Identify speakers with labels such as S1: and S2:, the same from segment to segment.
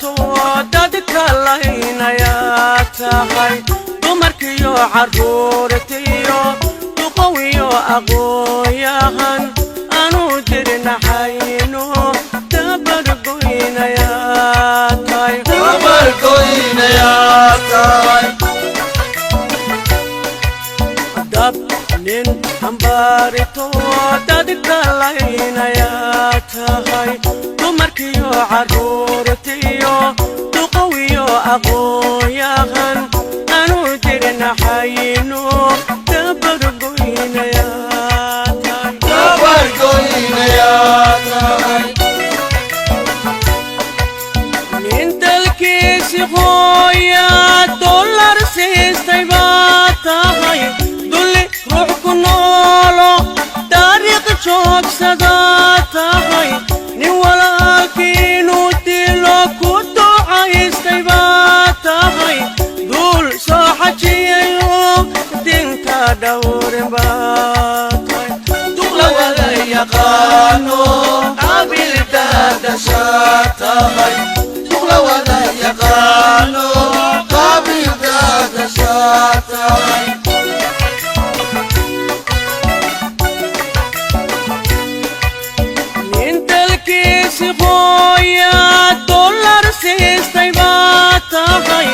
S1: dagaalanto dadka laynayaa tahay dumarkiyo caruurtiyo duqowiyo aqooyahan aanu jirnaxayno dabargoynayaa tahay dab nin ambaarito dadka laynayaa tahay dumarkiyo caruurtiyo duqowiyo aqooyahan aanu jirnaxayno dabargoynayaa tahay nin dalkiisi hooya dollar siistay baa tahay dulli ruux ku noolo taariikh joogsadaa tahay nin walaalkiinu dilo ku ducaystay baa tahay duul soo xajiyayo dinta dhowrin baa tahay duqla wada yaqaano qabiildaada shaa tahay duqla wada yaqaano qabiildaada shaa tahay nin dalkiisi hooya dollar siistay baa tahay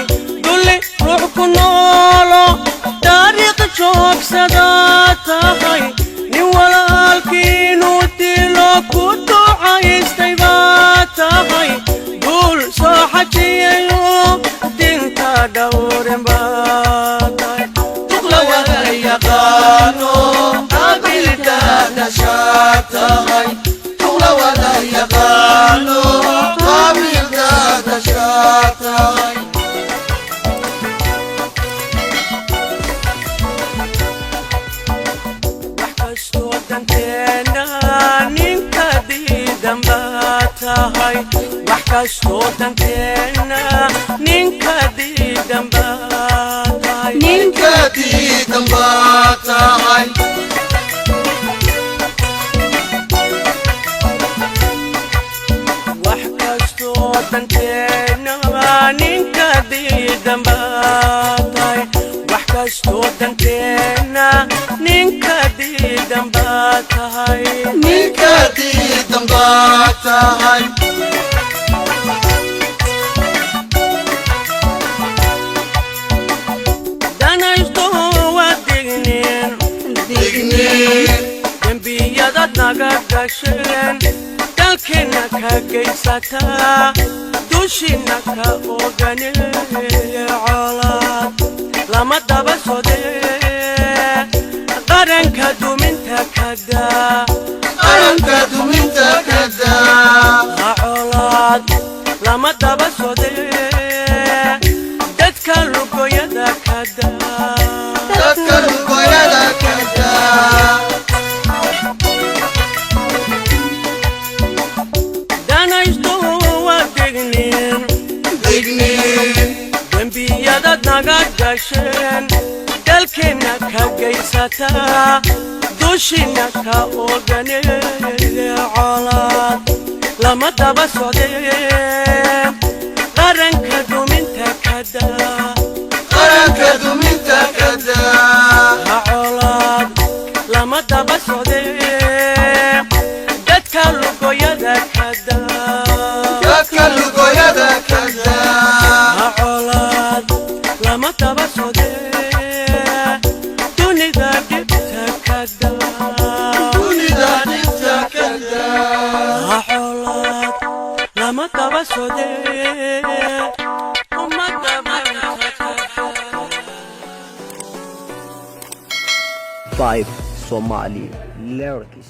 S1: dulli ruux ku noolo taariikh joogsadaa tahay nin walaalkiinu dilo ku ducaystay baa tahay duul soo xajiyayo dinta dhowrin baa tahay duqla wada yaqaano qabiildaada shaa tahay duqla wada yaqaano qabiildaada shaa tahay wax kastoo danteena ninka diidan baa tahay wax kastoo danteena ninka diidan baa tahay
S2: ninka diidan baa tahay
S1: wax kastoo danteena ninka diidan baa tahay wax kastoo danteena ninka diidan baa tahay
S2: ninka diidan baa tahay
S1: danaysto waa digniin dembiyada naga gasheen dalkeena ka geysataa dushina ka ogane colaad lama daba sodee qaranka duminta kadaa
S2: qaranka duminta kadaa
S1: colaad lama daba sodee dadka lugoyada kadaa
S2: dadka lugoyada kadaa
S1: danaysto waa digniin dembiyada naga gasheen dalkeena ka geysataa dushina ka ogane colaad lama daba sodee qaranka duminta kadaa
S2: qaranka duminta kadaa
S1: colaad lama daba sodee dadka lugoyada kadaa
S2: dadka lugoyada kadaa
S1: colaad lama daba sodee dunida dhibta kadaa
S2: dunida dhibta kadaa
S1: colaad lama daba sodee ummadda
S3: Five Somali lyrics.